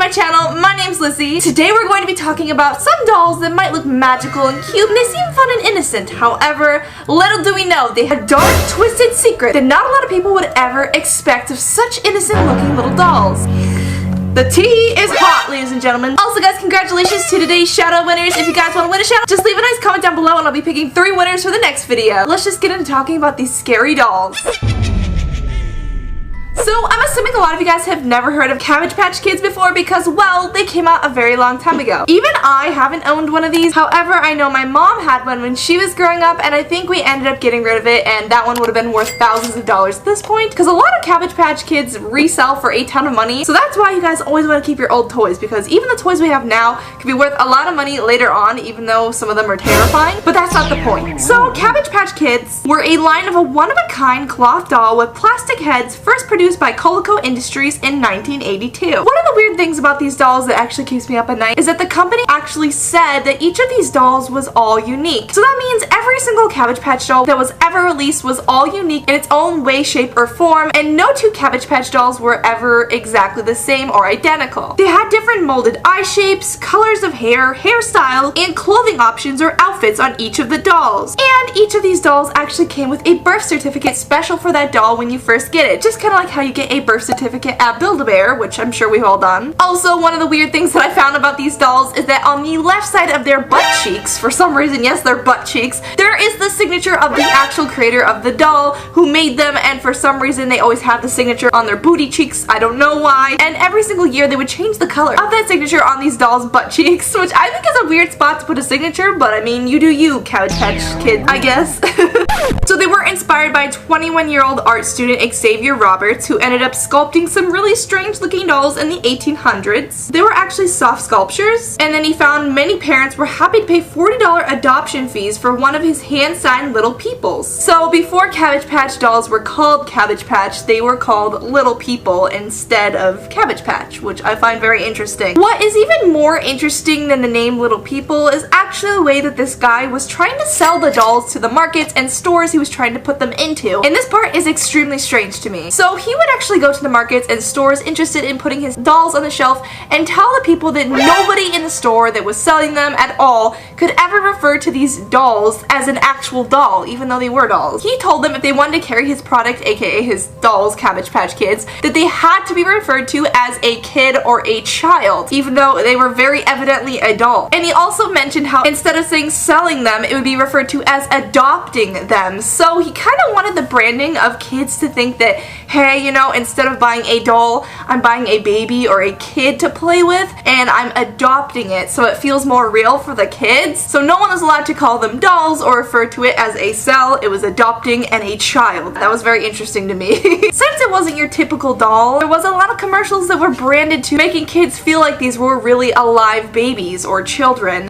my channel. My name's Lyssy. Today we're going to be talking about some dolls that might look magical and cute and they seem fun and innocent. However, little do we know, they have a dark, twisted secret that not a lot of people would ever expect of such innocent looking little dolls. The tea is hot, ladies and gentlemen. Also, guys, congratulations to today's shout-out winners. If you guys want to win a shout-out, just leave a nice comment down below and I'll be picking 3 winners for the next video. Let's just get into talking about these scary dolls. So, I'm assuming a lot of you guys have never heard of Cabbage Patch Kids before because, well, they came out a very long time ago. Even I haven't owned one of these. However, I know my mom had one when she was growing up and I think we ended up getting rid of it and that one would have been worth thousands of dollars at this point because a lot of Cabbage Patch Kids resell for a ton of money. So that's why you guys always want to keep your old toys because even the toys we have now can be worth a lot of money later on, even though some of them are terrifying. But that's not the point. So, Cabbage Patch Kids were a line of a one-of-a-kind cloth doll with plastic heads first produced by Coleco Industries in 1982. One of the weird things about these dolls that actually keeps me up at night is that the company actually said that each of these dolls was all unique. So that means every single Cabbage Patch doll that was ever released was all unique in its own way, shape, or form, and no two Cabbage Patch dolls were ever exactly the same or identical. They had different molded eye shapes, colors of hair, hairstyles, and clothing options or outfits on each of the dolls. And each of these dolls actually came with a birth certificate special for that doll when you first get it. Just kind of like how you get a birth certificate at Build-A-Bear, which I'm sure we've all done. Also, one of the weird things that I found about these dolls is that on the left side of their butt cheeks, for some reason, yes, their butt cheeks, there is the signature of the actual creator of the doll who made them, and for some reason they always have the signature on their booty cheeks. I don't know why. And every single year they would change the color of that signature on these dolls' butt cheeks, which I think is a weird spot to put a signature, but I mean, you do you, Cabbage Patch Kid, I guess. So they were inspired by 21-year-old art student Xavier Roberts, who ended up sculpting some really strange looking dolls in the 1800s. They were actually soft sculptures, and then he found many parents were happy to pay $40 adoption fees for one of his hand-signed little peoples. So before Cabbage Patch dolls were called Cabbage Patch, they were called Little People instead of Cabbage Patch, which I find very interesting. What is even more interesting than the name Little People is actually the way that this guy was trying to sell the dolls to the markets and stores he was trying to put them into. And this part is extremely strange to me. So he would actually go to the markets and stores interested in putting his dolls on the shelf and tell the people that nobody in the store that was selling them at all could ever refer to these dolls as an actual doll, even though they were dolls. He told them if they wanted to carry his product, aka his dolls, Cabbage Patch Kids, that they had to be referred to as a kid or a child, even though they were very evidently a doll. And he also mentioned how instead of saying selling them, it would be referred to as adopting them. So he kind of wanted the branding of kids to think that, hey, you know, instead of buying a doll, I'm buying a baby or a kid to play with, and I'm adopting it so it feels more real for the kids. So no one was allowed to call them dolls or refer to it as a cell. It was adopting and a child. That was very interesting to me. Since it wasn't your typical doll, there was a lot of commercials that were branded to making kids feel like these were really alive babies or children.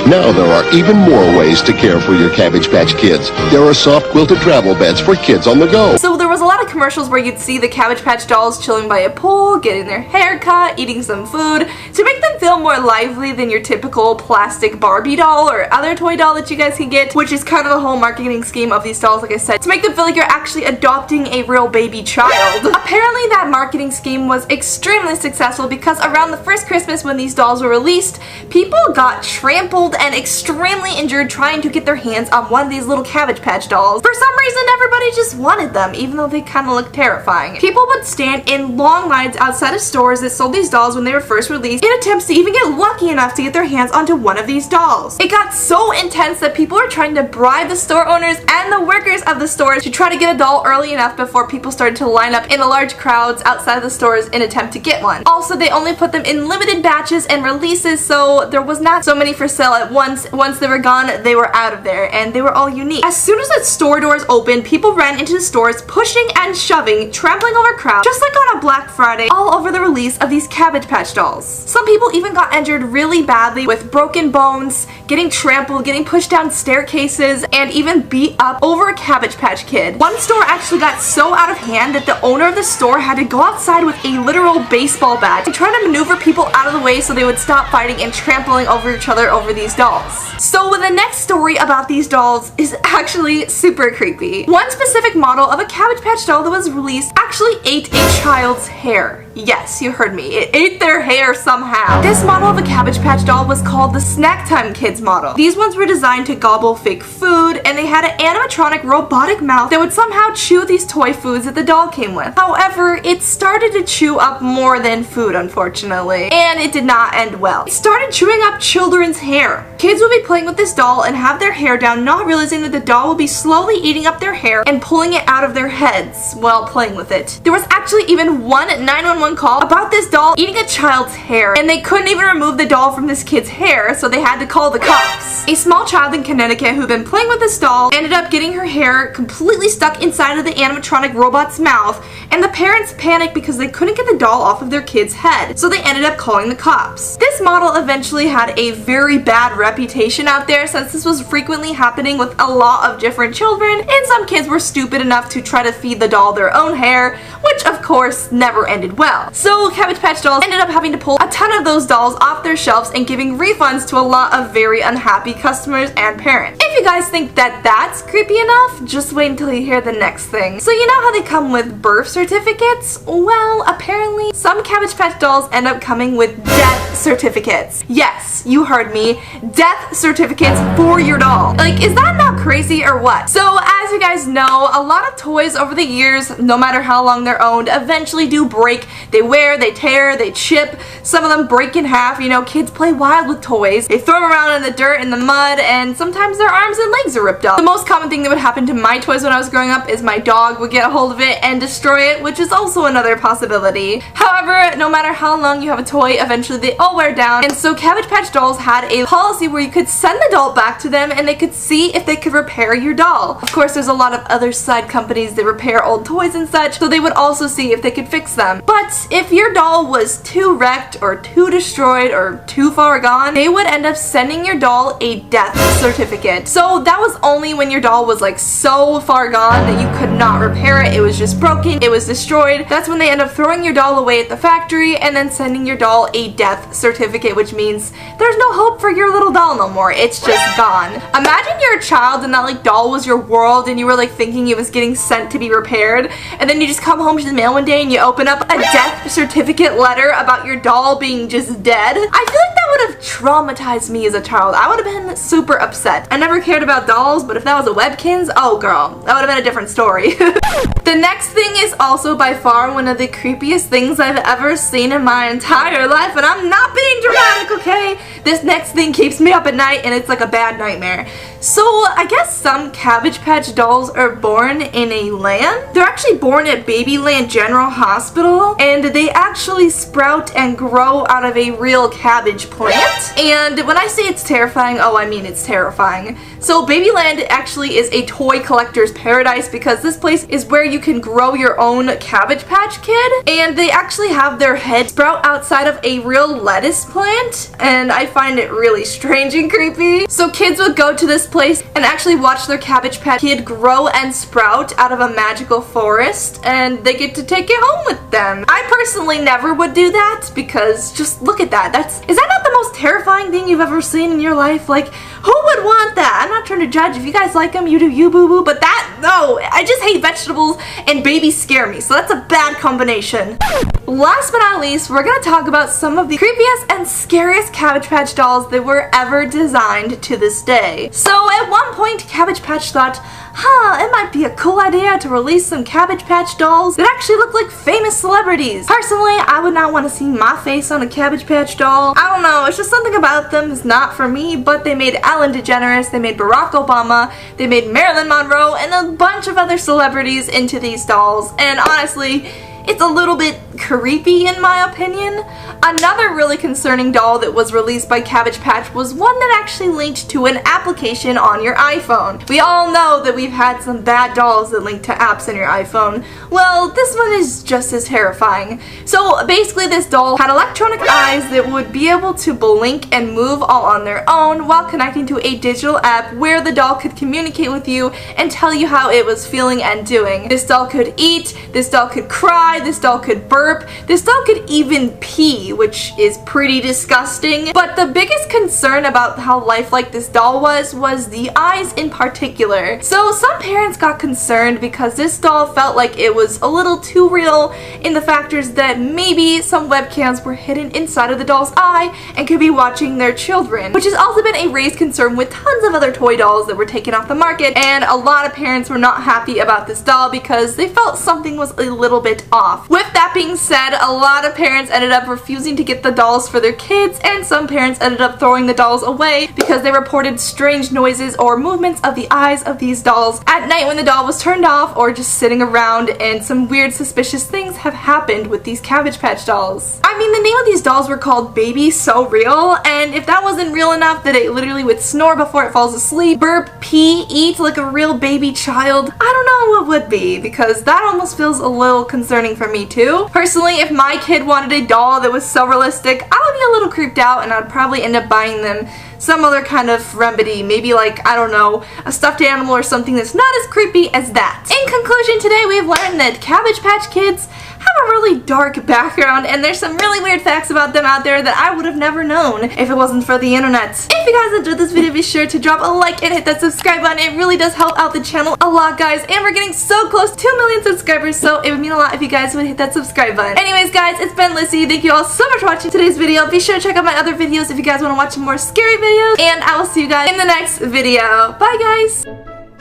Now there are even more ways to care for your Cabbage Patch Kids. There are soft quilted travel beds for kids on the go. So there was a lot of commercials where you'd see the Cabbage Patch dolls chilling by a pool, getting their hair cut, eating some food, to make them feel more lively than your typical plastic Barbie doll or other toy doll that you guys can get, which is kind of the whole marketing scheme of these dolls, like I said, to make them feel like you're actually adopting a real baby child. Apparently that marketing scheme was extremely successful because around the first Christmas when these dolls were released, people got trampled and extremely injured trying to get their hands on one of these little Cabbage Patch dolls. For some reason, everybody just wanted them, even though they kind of looked terrifying. People would stand in long lines outside of stores that sold these dolls when they were first released in attempts to even get lucky enough to get their hands onto one of these dolls. It got so intense that people were trying to bribe the store owners and the workers of the stores to try to get a doll early enough before people started to line up in large crowds outside of the stores in attempt to get one. Also, they only put them in limited batches and releases, so there was not so many for sale at once. Once they were gone, they were out of there, and they were all unique. As soon as the store doors opened, people ran into the stores, pushing and shoving, trampling over crowds, just like on a Black Friday, all over the release of these Cabbage Patch dolls. Some people even got injured really badly with broken bones, getting trampled, getting pushed down staircases, and even beat up over a Cabbage Patch Kid. One store actually got so out of hand that the owner of the store had to go outside with a literal baseball bat and try to maneuver people out of the way so they would stop fighting and trampling over each other over these dolls. So the next story about these dolls is actually super creepy. One specific model of a Cabbage Patch doll that was released actually ate a child's hair. Yes, you heard me. It ate their hair somehow. This model of a Cabbage Patch doll was called the Snack Time Kids model. These ones were designed to gobble fake food, and they had an animatronic robotic mouth that would somehow chew these toy foods that the doll came with. However, it started to chew up more than food, unfortunately, and it did not end well. It started chewing up children's hair. Kids would be playing with this doll and have their hair down, not realizing that the doll would be slowly eating up their hair and pulling it out of their heads while playing with it. There was actually even one 911 call about this doll eating a child's hair, and they couldn't even remove the doll from this kid's hair, so they had to call the cops. A small child in Connecticut who'd been playing with this doll ended up getting her hair completely stuck inside of the animatronic robot's mouth, and the parents panicked because they couldn't get the doll off of their kid's head, so they ended up calling the cops. This model eventually had a very bad reputation out there, since this was frequently happening with a lot of different children, and some kids were stupid enough to try to feed the doll their own hair, which of course never ended well. So Cabbage Patch dolls ended up having to pull a ton of those dolls off their shelves and giving refunds to a lot of very unhappy customers and parents. If you guys think that that's creepy enough, just wait until you hear the next thing. So you know how they come with birth certificates? Well, apparently some Cabbage Patch dolls end up coming with death certificates. Yes, you heard me. Death certificates for your doll. Like, is that not crazy or what? So as you guys know, a lot of toys over the years, no matter how long they're owned, eventually do break. They wear, they tear, they chip. Some of them break in half. You know, kids play wild with toys. They throw them around in the dirt, in the mud, and sometimes their arms and legs are ripped off. The most common thing that would happen to my toys when I was growing up is my dog would get a hold of it and destroy it, which is also another possibility. However, no matter how long you have a toy, eventually they all wear down, and so Cabbage Patch dolls had a policy where you could send the doll back to them and they could see if they could repair your doll. Of course, there's a lot of other side companies that repair old toys and such, so they would also see if they could fix them. But if your doll was too wrecked or too destroyed or too far gone, they would end up sending your doll a death certificate. So that was only when your doll was like so far gone that you could not repair it. It was just broken, it was destroyed. That's when they end up throwing your doll away at the factory and then sending your doll a death certificate, which means there's no hope for your little doll no more. It's just gone. Imagine you're a child and that like doll was your world and you were like thinking it was getting sent to be repaired, and then you just come home to the mail one day and you open up a death certificate letter about your doll being just dead. I feel like that would have traumatized me as a child. I would have been super upset. I never cared about dolls, but if that was a Webkinz, oh girl, that would have been a different story. The next thing is also by far one of the creepiest things I've ever seen in my entire life, and I'm not being dramatic, okay? This next thing keeps me up at night and it's like a bad nightmare. So I guess some Cabbage Patch dolls are born in a land. They're actually born at Babyland General Hospital, and they actually sprout and grow out of a real cabbage plant. And when I say it's terrifying, oh, I mean it's terrifying. So Babyland actually is a toy collector's paradise because this place is where you can grow your own Cabbage Patch Kid, and they actually have their head sprout outside of a real lettuce plant, and I find it really strange and creepy. So kids would go to this place and actually watch their Cabbage Patch Kid grow and sprout out of a magical forest, and they get to take it home with them. I personally never would do that because just look at that. Is that not the most terrifying thing you've ever seen in your life? Like, who would want that? I'm not trying to judge. If you guys like them, you do you, boo-boo, but that, no, I just hate vegetables and babies scare me, so that's a bad combination. Last but not least, we're gonna talk about some of the creepiest and scariest Cabbage Patch dolls that were ever designed to this day. So at one point, Cabbage Patch thought, it might be a cool idea to release some Cabbage Patch dolls that actually look like famous celebrities. Personally, I would not want to see my face on a Cabbage Patch doll. I don't know, it's just something about them is not for me, but they made Ellen DeGeneres, they made Barack Obama, they made Marilyn Monroe, and a bunch of other celebrities into these dolls, and honestly, it's a little bit creepy in my opinion. Another really concerning doll that was released by Cabbage Patch was one that actually linked to an application on your iPhone. We all know that we've had some bad dolls that link to apps on your iPhone. Well, this one is just as terrifying. So basically this doll had electronic eyes that would be able to blink and move all on their own while connecting to a digital app where the doll could communicate with you and tell you how it was feeling and doing. This doll could eat, this doll could cry, this doll could burp, burp. This doll could even pee, which is pretty disgusting. But the biggest concern about how lifelike this doll was the eyes in particular. So some parents got concerned because this doll felt like it was a little too real in the factors that maybe some webcams were hidden inside of the doll's eye and could be watching their children, which has also been a raised concern with tons of other toy dolls that were taken off the market, and a lot of parents were not happy about this doll because they felt something was a little bit off. With that being said, a lot of parents ended up refusing to get the dolls for their kids, and some parents ended up throwing the dolls away because they reported strange noises or movements of the eyes of these dolls at night when the doll was turned off or just sitting around, and some weird suspicious things have happened with these Cabbage Patch dolls. I mean, the name of these dolls were called Baby So Real, and if that wasn't real enough that it literally would snore before it falls asleep, burp, pee, eat like a real baby child, I don't know what would be, because that almost feels a little concerning for me too. Personally, if my kid wanted a doll that was so realistic, I would be a little creeped out and I'd probably end up buying them some other kind of remedy, maybe like, I don't know, a stuffed animal or something that's not as creepy as that. In conclusion, today we have learned that Cabbage Patch Kids have a really dark background, and there's some really weird facts about them out there that I would have never known if it wasn't for the internet. If you guys enjoyed this video, be sure to drop a like and hit that subscribe button. It really does help out the channel a lot, guys, and we're getting so close to 2 million subscribers, so it would mean a lot if you guys would hit that subscribe button. Anyways, guys, it's been Lyssy. Thank you all so much for watching today's video. Be sure to check out my other videos if you guys want to watch some more scary videos, and I will see you guys in the next video. Bye, guys!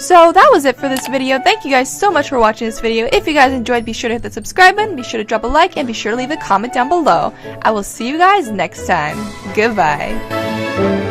So that was it for this video. Thank you guys so much for watching this video. If you guys enjoyed, be sure to hit the subscribe button, be sure to drop a like, and be sure to leave a comment down below. I will see you guys next time. Goodbye.